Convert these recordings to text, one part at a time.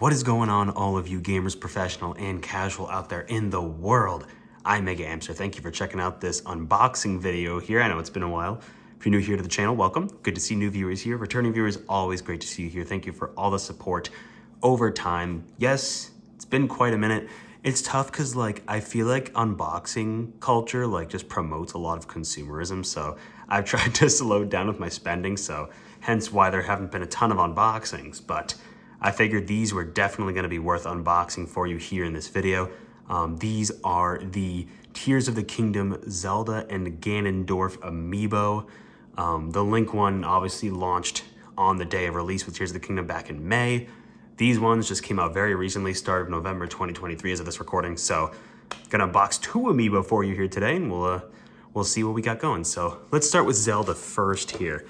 What is going on, all of you gamers, professional and casual out there in the world? I'm Mega Amster. Thank you for checking out this unboxing video here. I know it's been a while. If you're new here to the channel, welcome. Good to see new viewers here. Returning viewers, always great to see you here. Thank you for all the support over time. Yes, it's been quite a minute. It's tough because I feel like unboxing culture just promotes a lot of consumerism. So I've tried to slow down with my spending. So hence why there haven't been a ton of unboxings, but I figured these were definitely going to be worth unboxing for you here in this video. These are the Tears of the Kingdom Zelda and Ganondorf amiibo. The Link one obviously launched on the day of release with Tears of the Kingdom back in May. These ones just came out very recently, start of November 2023 as of this recording. So gonna unbox two amiibo for you here today, and we'll see what we got going. So let's start with Zelda first here.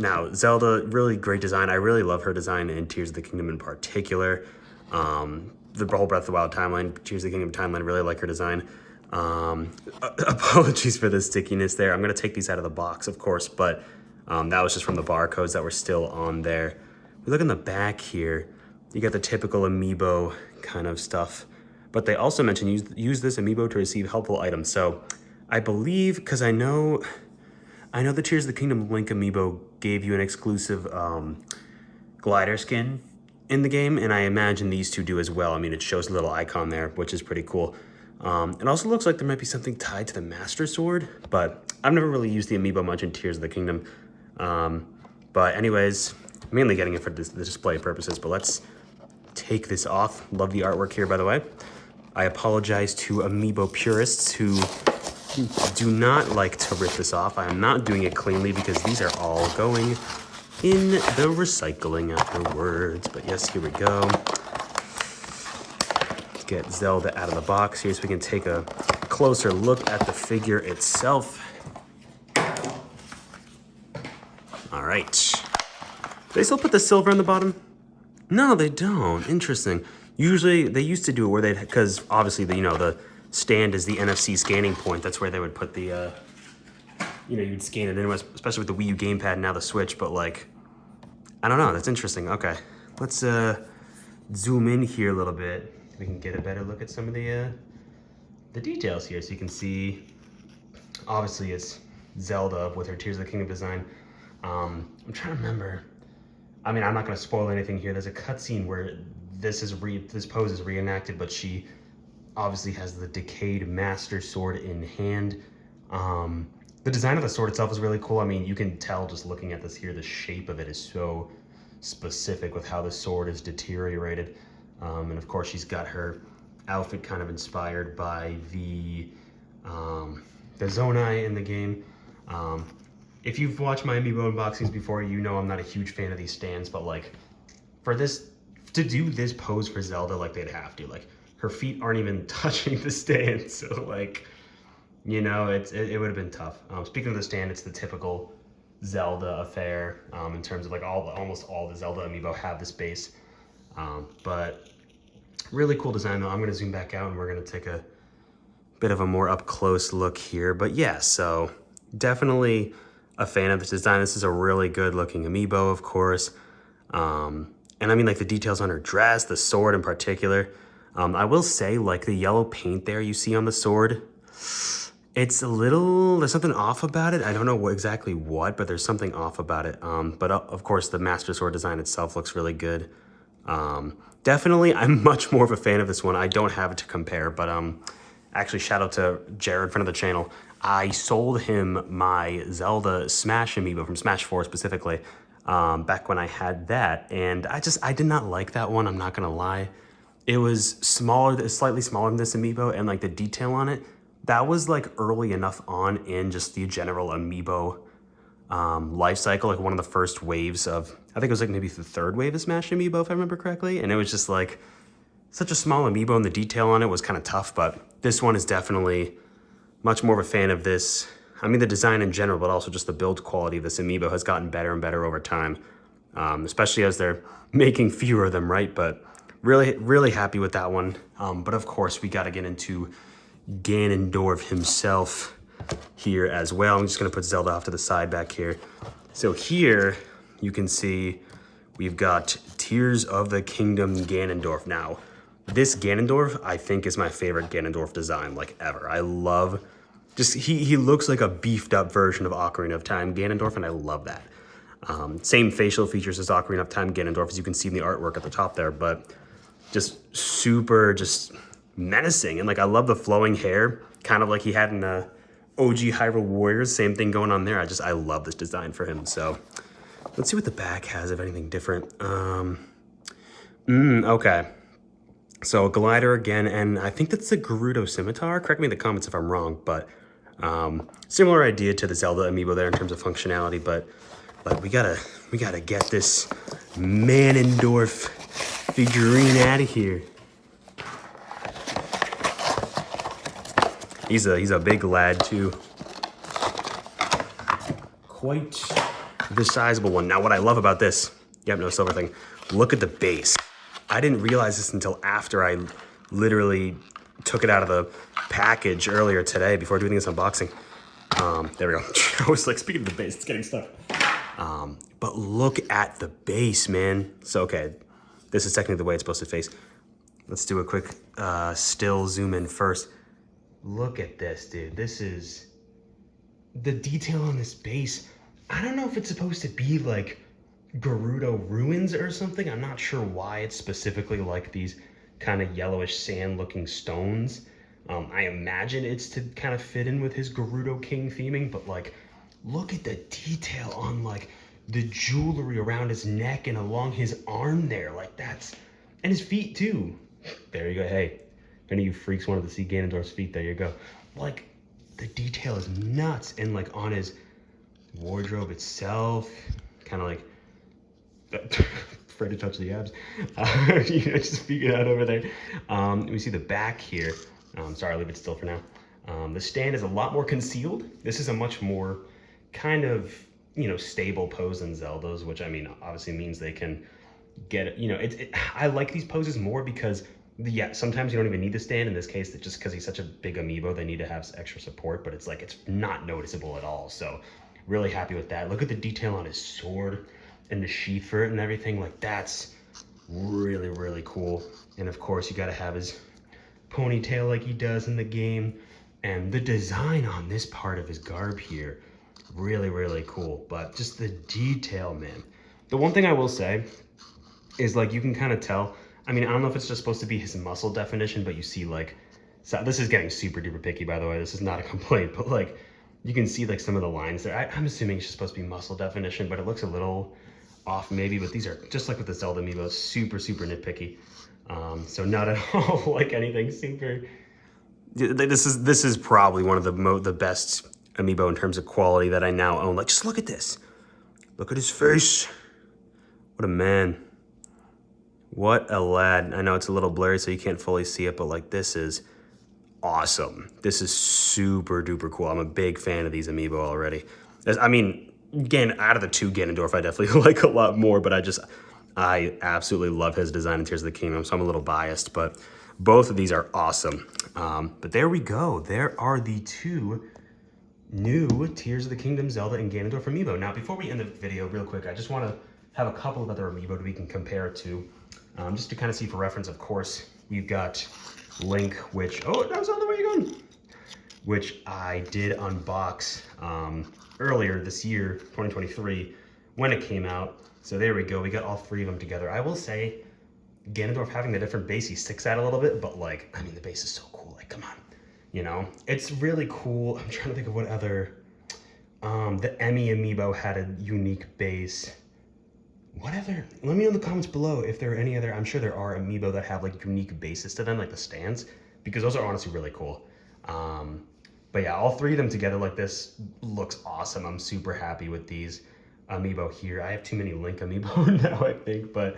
Now, Zelda, really great design. I really love her design in Tears of the Kingdom in particular. The whole Breath of the Wild timeline, Tears of the Kingdom timeline, really like her design. Apologies for the stickiness there. I'm gonna take these out of the box, of course, but that was just from the barcodes that were still on there. We look in the back here, you got the typical amiibo kind of stuff, but they also mentioned use this amiibo to receive helpful items. So I believe, because I know the Tears of the Kingdom Link amiibo gave you an exclusive glider skin in the game, and I imagine these two do as well. I mean, it shows a little icon there, which is pretty cool. It also looks like there might be something tied to the Master Sword, but I've never really used the amiibo much in Tears of the Kingdom. But anyways, mainly getting it for the display purposes, but let's take this off. Love the artwork here, by the way. I apologize to amiibo purists who do not like to rip this off. I am not doing it cleanly because these are all going in the recycling afterwards. But yes, here we go. Let's get Zelda out of the box here so we can take a closer look at the figure itself. All right. Do they still put the silver on the bottom? No, they don't. Interesting. Usually they used to do it where because obviously the stand is the NFC scanning point. That's where they would put the, you'd scan it in, especially with the Wii U gamepad and now the Switch. But I don't know. That's interesting. Okay, let's zoom in here a little bit. We can get a better look at some of the details here, so you can see. Obviously, it's Zelda with her Tears of the Kingdom design. I'm trying to remember. I mean, I'm not going to spoil anything here. There's a cutscene where this pose is reenacted, but she obviously has the decayed Master Sword in hand. The design of the sword itself is really cool. I mean, you can tell just looking at this here, the shape of it is so specific with how the sword is deteriorated. And of course, she's got her outfit kind of inspired by the Zonai in the game. If you've watched my amiibo unboxings before, you know I'm not a huge fan of these stands, but for this, to do this pose for Zelda, they'd have to. Her feet aren't even touching the stand, so it would have been tough. Speaking of the stand, it's the typical Zelda affair in terms of almost all the Zelda amiibo have this base. But really cool design though. I'm gonna zoom back out and we're gonna take a bit of a more up close look here. But yeah, so definitely a fan of this design. This is a really good looking amiibo, of course. And I mean the details on her dress, the sword in particular. I will say the yellow paint there you see on the sword, it's there's something off about it. I don't know exactly what, but there's something off about it. But of course the Master Sword design itself looks really good. Definitely, I'm much more of a fan of this one. I don't have it to compare, but actually shout out to Jared, friend of the channel. I sold him my Zelda Smash amiibo from Smash 4 specifically, back when I had that. And I did not like that one, I'm not gonna lie. It was slightly smaller than this amiibo, and the detail on it, that was early enough on in just the general amiibo life cycle, one of the first waves of, I think it was maybe the third wave of Smash amiibo, if I remember correctly. And it was just such a small amiibo, and the detail on it was kind of tough, but this one is definitely much more of a fan of this. I mean, the design in general, but also just the build quality of this amiibo has gotten better and better over time, especially as they're making fewer of them, right? But really, really happy with that one. But of course, we got to get into Ganondorf himself here as well. I'm just going to put Zelda off to the side back here. So here you can see we've got Tears of the Kingdom Ganondorf. Now, this Ganondorf, I think, is my favorite Ganondorf design, like, ever. I love, just, he looks like a beefed up version of Ocarina of Time Ganondorf, and I love that. Same facial features as Ocarina of Time Ganondorf, as you can see in the artwork at the top there, but just super, just menacing. And, like, I love the flowing hair, kind of like he had in OG Hyrule Warriors. Same thing going on there. I love this design for him. So let's see what the back has, if anything different. Okay. So a glider again, and I think that's the Gerudo Scimitar. Correct me in the comments if I'm wrong, but similar idea to the Zelda amiibo there in terms of functionality, but we gotta get this Ganondorf figurine out of here. He's a big lad too. Quite the sizable one. Now what I love about this, yep, no silver thing. Look at the base. I didn't realize this until after I literally took it out of the package earlier today before doing this unboxing. There we go. I was like, speaking of the base, it's getting stuck. But look at the base, man. So, okay, this is technically the way it's supposed to face. Let's do a quick still zoom in first. Look at this, dude. This is the detail on this base. I don't know if it's supposed to be like Gerudo ruins or something. I'm not sure why it's specifically like these kind of yellowish sand looking stones. I imagine it's to kind of fit in with his Gerudo King theming, but like, look at the detail on like the jewelry around his neck and along his arm there. Like that's, and his feet too. There you go. Hey, if any of you freaks wanted to see Ganondorf's feet, there you go. Like the detail is nuts. And like on his wardrobe itself, kind of like, afraid to touch the abs. You know, just peeking out over there. We see the back here. Sorry, I'll leave it still for now. The stand is a lot more concealed. This is a much more kind of, you know, stable pose than Zelda's, which I mean, obviously means they can get it. You know, I like these poses more because, yeah, sometimes you don't even need the stand. In this case, that just because he's such a big amiibo, they need to have extra support, but it's like, it's not noticeable at all. So really happy with that. Look at the detail on his sword and the sheath for it and everything. Like that's really, really cool. And of course you got to have his ponytail like he does in the game, and the design on this part of his garb here, really, really cool. But just the detail, man. The one thing I will say is like, you can kind of tell, I mean, I don't know if it's just supposed to be his muscle definition, but you see like, so this is getting super duper picky, by the way, this is not a complaint, but like, you can see like some of the lines there. I'm assuming it's just supposed to be muscle definition, but it looks a little off maybe, but these are just like with the Zelda amiibo, super, super nitpicky. So not at all like anything super. This is probably one of the best amiibo in terms of quality that I now own. Like, just look at this. Look at his face. What a man. What a lad. I know it's a little blurry so you can't fully see it, but like this is awesome. This is super duper cool. I'm a big fan of these amiibo already. I mean, again, out of the two Ganondorf, I definitely like a lot more, but I absolutely love his design in Tears of the Kingdom, so I'm a little biased, but both of these are awesome. But there we go. There are the two new Tears of the Kingdom Zelda and Ganondorf amiibo. Now, before we end the video real quick, I just want to have a couple of other amiibo that we can compare it to, just to kind of see for reference. Of course, we've got Link, which, oh, that was on the way you're going, which I did unbox earlier this year, 2023, when it came out. So there we go. We got all three of them together. I will say, Ganondorf having the different base, he sticks out a little bit, but like, I mean, the base is so cool. Like, come on, you know, it's really cool. I'm trying to think of what other, the Emmy amiibo had a unique base. What other, let me know in the comments below if there are any other, I'm sure there are amiibo that have like unique bases to them, like the stands, because those are honestly really cool. But yeah, all three of them together like this looks awesome. I'm super happy with these amiibo here. I have too many Link amiibo now, I think, but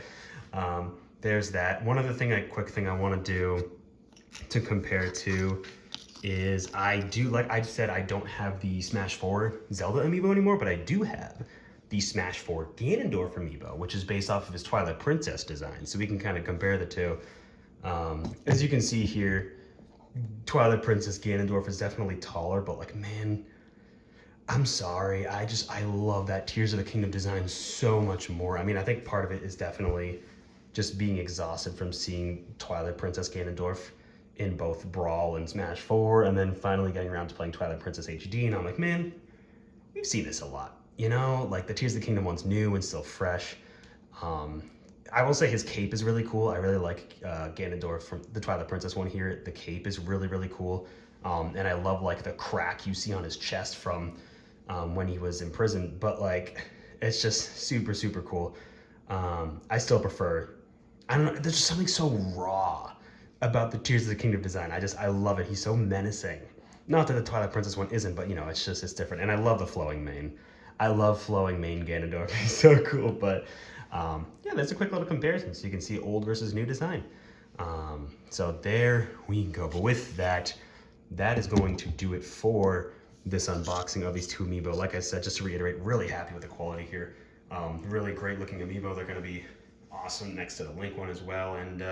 there's that. One other thing, quick thing I want to do to compare to is I said, I don't have the Smash 4 Zelda amiibo anymore, but I do have the Smash 4 Ganondorf amiibo, which is based off of his Twilight Princess design. So we can kind of compare the two. As you can see here, Twilight Princess Ganondorf is definitely taller, but like, man, I'm sorry. I love that Tears of the Kingdom design so much more. I mean, I think part of it is definitely just being exhausted from seeing Twilight Princess Ganondorf in both Brawl and Smash 4, and then finally getting around to playing Twilight Princess HD, and I'm like, man, we've seen this a lot. You know, like the Tears of the Kingdom one's new and still fresh. Um, I will say his cape is really cool. I really like Ganondorf from the Twilight Princess one here. The cape is really, really cool. And I love like the crack you see on his chest from when he was in prison. But like, it's just super, super cool. I still prefer, I don't know, there's just something so raw about the Tears of the Kingdom design. I love it. He's so menacing. Not that the Twilight Princess one isn't, but you know, it's different. And I love the flowing mane. I love flowing mane Ganondorf. He's so cool. But yeah, there's a quick little comparison so you can see old versus new design. So there we go. But with that, that is going to do it for this unboxing of these two amiibo. Like I said, just to reiterate, really happy with the quality here. Really great looking amiibo. They're going to be awesome next to the Link one as well. And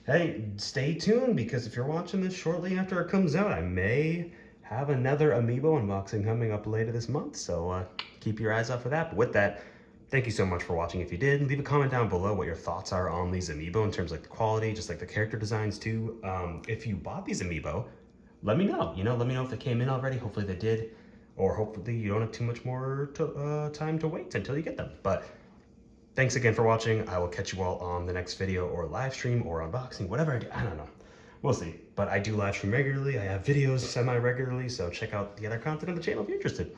hey, stay tuned, because if you're watching this shortly after it comes out, I may have another amiibo unboxing coming up later this month. So keep your eyes out for that. But with that, thank you so much for watching. If you did, leave a comment down below what your thoughts are on these amiibo in terms of like the quality, just like the character designs too. If you bought these amiibo, let me know. Let me know if they came in already. Hopefully they did, or hopefully you don't have too much more time to wait until you get them. But thanks again for watching. I will catch you all on the next video or live stream or unboxing, whatever I do. I don't know. We'll see. But I do live stream regularly. I have videos semi-regularly, so check out the other content on the channel if you're interested.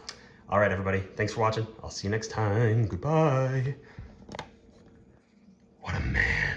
All right, everybody. Thanks for watching. I'll see you next time. Goodbye. What a man.